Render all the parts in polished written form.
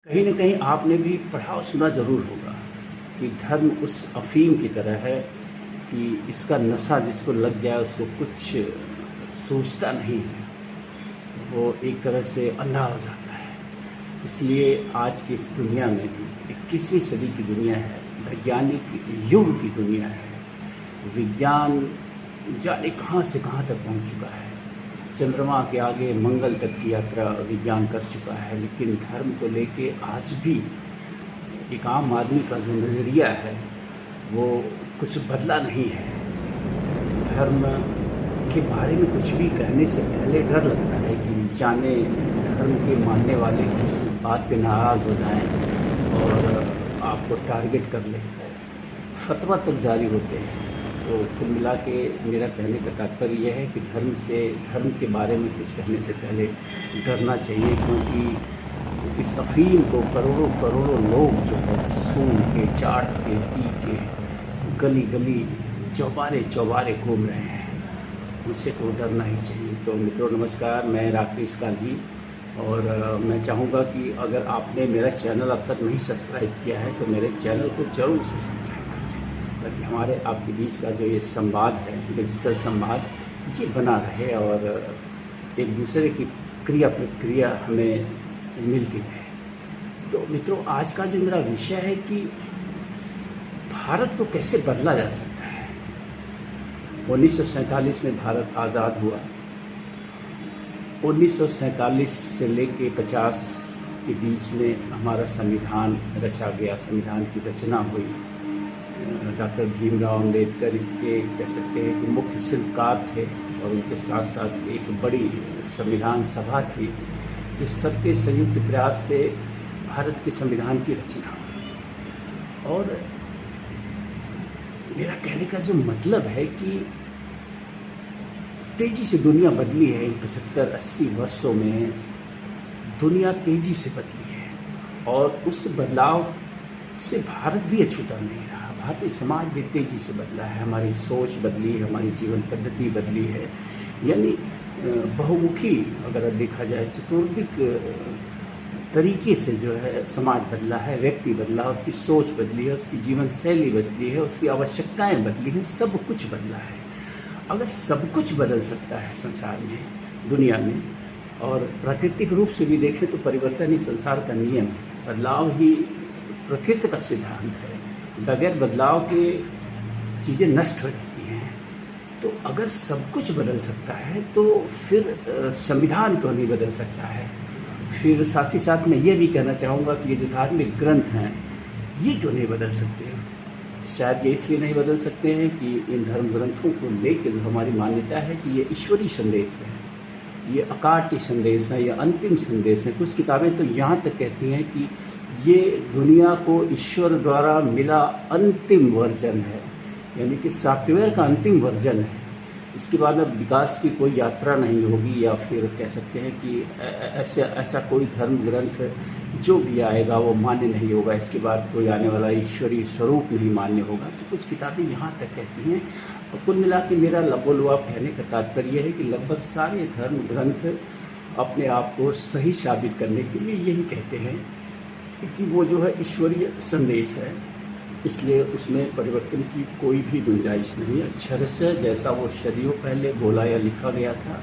कहीं न कहीं आपने भी पढ़ा और सुना ज़रूर होगा कि धर्म उस अफ़ीम की तरह है कि इसका नशा जिसको लग जाए उसको कुछ सोचता नहीं है, वो एक तरह से अंधा हो जाता है। इसलिए आज की इस दुनिया में भी 21वीं सदी की दुनिया है, वैज्ञानिक युग की दुनिया है। विज्ञान जाने कहाँ से कहाँ तक पहुँच चुका है। चंद्रमा के आगे मंगल तक की यात्रा विज्ञान कर चुका है, लेकिन धर्म को लेके आज भी एक आम आदमी का जो नज़रिया है वो कुछ बदला नहीं है। धर्म के बारे में कुछ भी कहने से पहले डर लगता है कि जाने धर्म के मानने वाले किस बात पे नाराज़ हो जाएं और आपको टारगेट कर लें, फतवा तक जारी होते हैं। तो कुल मिला के मेरा कहने का तात्पर्य यह है कि धर्म के बारे में कुछ कहने से पहले डरना चाहिए, क्योंकि इस अफ़ीम को करोड़ों करोड़ों लोग जो है सूंघ के, चाट के, पी के गली गली चौबारे चौबारे घूम रहे हैं। उससे तो डरना ही चाहिए। तो मित्रों नमस्कार, मैं राकेश गांधी और मैं चाहूँगा कि अगर आपने मेरा चैनल अब तक नहीं सब्सक्राइब किया है तो मेरे चैनल को ज़रूर से सब्सक्राइब कर लें, ताकि हमारे आपके बीच का जो ये संवाद है, डिजिटल संवाद, ये बना रहे और एक दूसरे की क्रिया प्रतिक्रिया हमें मिलती रहे। तो मित्रों, आज का जो मेरा विषय है कि भारत को कैसे बदला जा सकता है। 1947 में भारत आज़ाद हुआ। 1947 से लेके 50 के बीच में हमारा संविधान रचा गया, संविधान की रचना हुई। डॉक्टर भीमराव अम्बेडकर इसके कह सकते हैं कि मुख्य शिल्पकार थे और उनके साथ साथ एक बड़ी संविधान सभा थी जिस सबके संयुक्त प्रयास से भारत के संविधान की रचना हुई। और मेरा कहने का जो मतलब है कि तेज़ी से दुनिया बदली है। इन 75-80 वर्षों में दुनिया तेज़ी से बदली है और उस बदलाव से भारत भी अछूता नहीं रहा। भारतीय समाज भी तेज़ी से बदला है, हमारी सोच बदली है, हमारी जीवन पद्धति बदली है। यानी बहुमुखी अगर देखा जाए, चतुर्दिक तरीके से जो है समाज बदला है, व्यक्ति बदला है, उसकी सोच बदली है, उसकी जीवन शैली बदली है, उसकी आवश्यकताएं बदली हैं, सब कुछ बदला है। अगर सब कुछ बदल सकता है संसार में, दुनिया में, और प्राकृतिक रूप से भी देखें तो परिवर्तन ही संसार का नियम है, बदलाव ही प्रकृति का सिद्धांत है। बगैर बदलाव के चीज़ें नष्ट हो जाती हैं। तो अगर सब कुछ बदल सकता है तो फिर संविधान क्यों नहीं बदल सकता है। फिर साथ ही साथ मैं ये भी कहना चाहूँगा कि ये जो धार्मिक ग्रंथ हैं ये क्यों नहीं बदल सकते हैं। शायद ये इसलिए नहीं बदल सकते हैं कि इन धर्म ग्रंथों को लेकर जो हमारी मान्यता है कि ये ईश्वरीय संदेश है, ये अकाट्य संदेश है, ये अंतिम संदेश है। कुछ किताबें तो यहाँ तक कहती हैं कि ये दुनिया को ईश्वर द्वारा मिला अंतिम वर्जन है, यानी कि सॉफ्टवेयर का अंतिम वर्जन है। इसके बाद अब विकास की कोई यात्रा नहीं होगी, या फिर कह सकते हैं कि ऐसा कोई धर्म ग्रंथ जो भी आएगा वो मान्य नहीं होगा। इसके बाद कोई आने वाला ईश्वरीय स्वरूप नहीं मान्य होगा। तो कुछ किताबें यहाँ तक कहती हैं। और कुल मिला के मेरा लबोलुआब कहने का तात्पर्य है कि लगभग सारे धर्म ग्रंथ अपने आप को सही साबित करने के लिए यही कहते हैं कि वो जो है ईश्वरीय संदेश है, इसलिए उसमें परिवर्तन की कोई भी गुंजाइश नहीं है। अक्षर से जैसा वो सदियों पहले बोला या लिखा गया था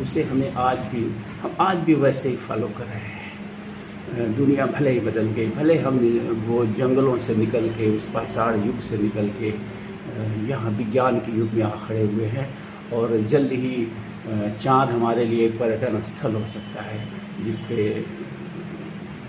उसे हम आज भी वैसे ही फॉलो कर रहे हैं। दुनिया भले ही बदल गई, भले हम वो जंगलों से निकल के, उस पाषाण युग से निकल के यहाँ विज्ञान के युग में आ खड़े हुए हैं, और जल्द ही चाँद हमारे लिए एक पर्यटन स्थल हो सकता है जिस पे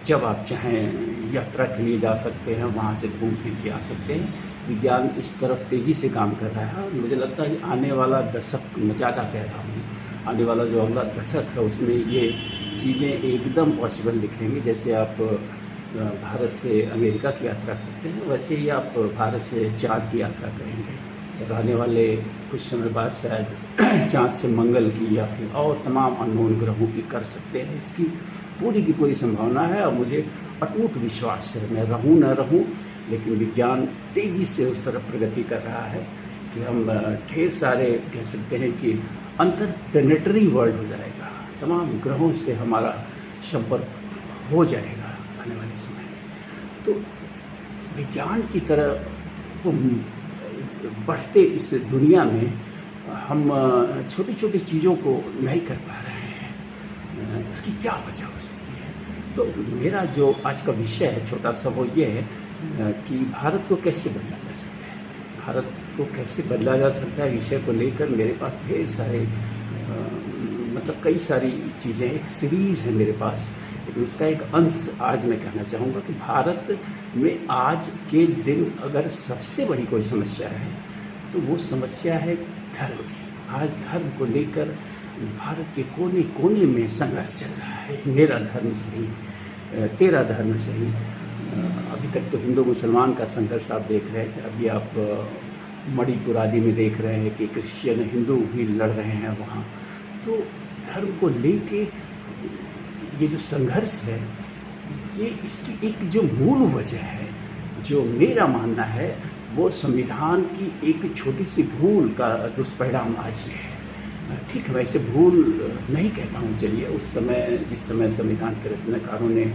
जब आप चाहें यात्रा के लिए जा सकते हैं, वहाँ से घूम फिर के आ सकते हैं। विज्ञान इस तरफ तेज़ी से काम कर रहा है और मुझे लगता है कि आने वाला दशक, मैं ज़्यादा कह रहा हूँ, आने वाला जो अगला दशक है उसमें ये चीज़ें एकदम पॉसिबल दिखेंगी। जैसे आप भारत से अमेरिका की यात्रा करते हैं, वैसे ही आप भारत से चाँद की यात्रा करेंगे और आने वाले कुछ समय बाद शायद चाँद से मंगल की या फिर और तमाम अननोन ग्रहों की कर सकते हैं। इसकी पूरी की पूरी संभावना है और मुझे अटूट विश्वास है। मैं रहूं न रहूं, लेकिन विज्ञान तेज़ी से उस तरफ प्रगति कर रहा है कि हम ढेर सारे कह सकते हैं कि अंतर प्लेनेटरी वर्ल्ड हो जाएगा, तमाम ग्रहों से हमारा संपर्क हो जाएगा। आने वाले समय में। तो विज्ञान की तरह वो बढ़ते इस दुनिया में हम छोटी-छोटी चीज़ों को नहीं कर पा रहे हैं। इसकी क्या वजह हो सकती है? तो मेरा जो आज का विषय है छोटा-सा, वो ये है कि भारत को कैसे बदला जा सकता है? भारत को कैसे बदला जा सकता है विषय को लेकर मेरे पास ढेर सारे मतलब कई सारी चीज़ें, एक सीरीज़ है मेरे पास। लेकिन उसका एक अंश आज मैं कहना चाहूँगा कि भारत में आज के दिन अगर सबसे बड़ी कोई समस्या है तो वो समस्या है धर्म की। आज धर्म को लेकर भारत के कोने-कोने में संघर्ष चल रहा है। मेरा धर्म सही, तेरा धर्म सही। अभी तक तो हिंदू मुसलमान का संघर्ष आप देख रहे थे, अभी आप मणिपुर आदि में देख रहे हैं कि क्रिश्चियन हिंदू भी लड़ रहे हैं वहाँ। तो धर्म को लेके ये जो संघर्ष है, ये इसकी एक जो मूल वजह है, जो मेरा मानना है, वो संविधान की एक छोटी सी भूल का दुष्परिणाम आज ये है। ठीक है, वैसे भूल नहीं कहता हूँ, चलिए उस समय जिस समय संविधान के रचनाकारों ने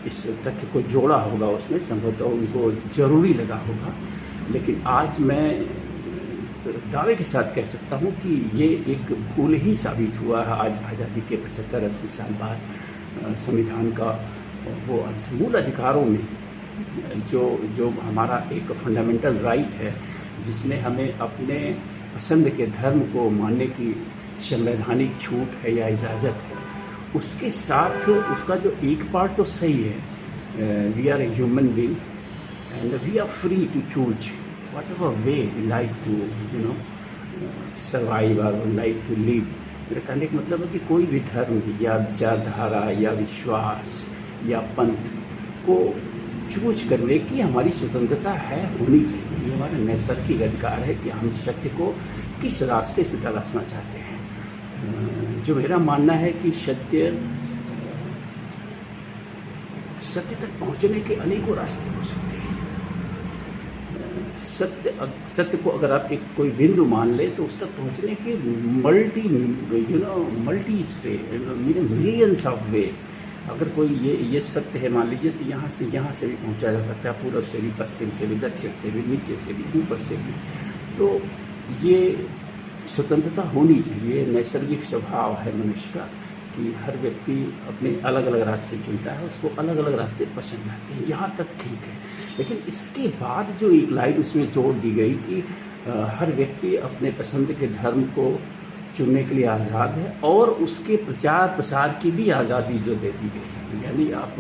इस तथ्य को जोड़ा होगा, उसमें संभवतः उनको ज़रूरी लगा होगा। लेकिन आज मैं दावे के साथ कह सकता हूँ कि ये एक भूल ही साबित हुआ है। आज आज़ादी के 75-80 साल बाद संविधान का वो मूल अधिकारों में जो हमारा एक फंडामेंटल राइट है, जिसमें हमें अपने पसंद के धर्म को मानने की संवैधानिक छूट है या इजाज़त है, उसके साथ उसका जो एक पार्ट तो सही है, we are a human being and we are free to choose whatever way we like to survive or like to live। मेरे कहने का मतलब है कि कोई भी धर्म या विचारधारा या विश्वास या पंथ को चूज करने की हमारी स्वतंत्रता है, होनी चाहिए। ये हमारा नैसर्गिक अधिकार है कि हम सत्य को किस रास्ते से तलाशना चाहते हैं। जो मेरा मानना है कि सत्य तक पहुंचने के अनेकों रास्ते हो सकते हैं। सत्य को अगर आप एक कोई बिंदु मान ले तो उस तक पहुंचने के मल्टी वे, मिलियंस ऑफ वे। अगर कोई ये सत्य है मान लीजिए, तो यहाँ से भी पहुंचा जा सकता है, पूर्व से भी, पश्चिम से भी, दक्षिण से भी, नीचे से भी, ऊपर से भी। तो ये स्वतंत्रता होनी चाहिए। नैसर्गिक स्वभाव है मनुष्य का कि हर व्यक्ति अपने अलग अलग रास्ते चुनता है, उसको अलग अलग रास्ते पसंद आते हैं, यहाँ तक ठीक है। लेकिन इसके बाद जो एक लाइन उसमें जोड़ दी गई कि हर व्यक्ति अपने पसंद के धर्म को चुनने के लिए आज़ाद है और उसके प्रचार प्रसार की भी आज़ादी जो दे दी गई है। यानी आप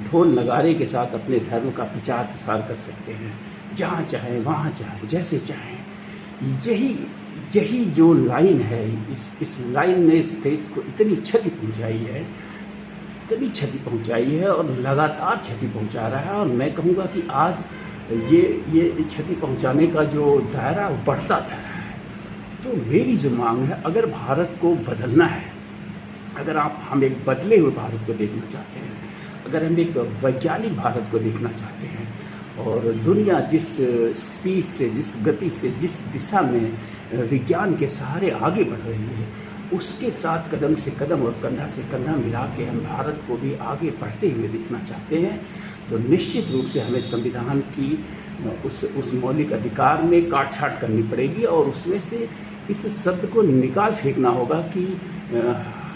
ढोल नगारे के साथ अपने धर्म का प्रचार प्रसार कर सकते हैं, जहाँ चाहें, वहाँ चाहें, जैसे चाहें। यही जो लाइन है, इस लाइन ने इस देश को इतनी क्षति पहुंचाई है और लगातार क्षति पहुंचा रहा है। और मैं कहूँगा कि आज ये क्षति पहुंचाने का जो दायरा बढ़ता जा रहा है। तो मेरी जो मांग है, अगर भारत को बदलना है, अगर हम एक बदले हुए भारत को देखना चाहते हैं, अगर हम एक वैज्ञानिक भारत को देखना चाहते हैं, और दुनिया जिस स्पीड से, जिस गति से, जिस दिशा में विज्ञान के सहारे आगे बढ़ रही है, उसके साथ कदम से कदम और कंधा से कंधा मिला के हम भारत को भी आगे बढ़ते हुए देखना चाहते हैं, तो निश्चित रूप से हमें संविधान की उस मौलिक अधिकार में काट-छाँट करनी पड़ेगी और उसमें से इस शब्द को निकाल फेंकना होगा कि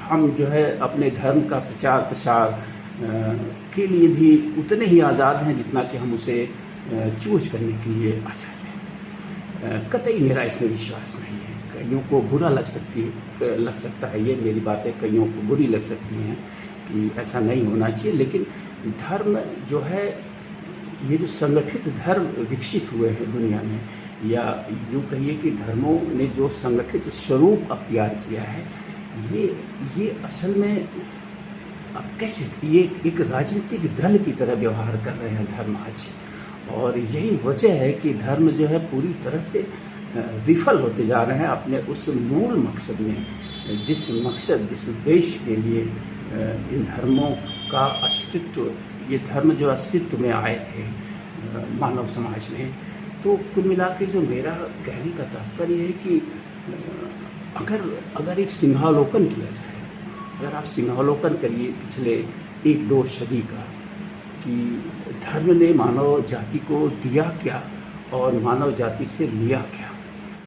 हम जो है अपने धर्म का प्रचार प्रसार के लिए भी उतने ही आज़ाद हैं जितना कि हम उसे चूज करने के लिए आज़ाद हैं। कतई मेरा इसमें विश्वास नहीं है। कईयों को बुरा लग सकता है, ये मेरी बातें कईयों को बुरी लग सकती हैं कि ऐसा नहीं होना चाहिए। लेकिन धर्म जो है, ये जो संगठित धर्म विकसित हुए हैं दुनिया में, या यूँ कहिए कि धर्मों ने जो संगठित स्वरूप अख्तियार किया है, ये असल में अब कैसे ये एक राजनीतिक दल की तरह व्यवहार कर रहे हैं धर्म आज। और यही वजह है कि धर्म जो है पूरी तरह से विफल होते जा रहे हैं अपने उस मूल मकसद में, जिस उद्देश्य के लिए इन धर्मों का अस्तित्व, ये धर्म जो अस्तित्व में आए थे मानव समाज में। तो कुल मिला के जो मेरा कहने का तात्पर्य है कि अगर एक सिंहावलोकन किया जाए, अगर आप सिंहावलोकन करिए पिछले 1-2 सदी का, कि धर्म ने मानव जाति को दिया क्या और मानव जाति से लिया क्या।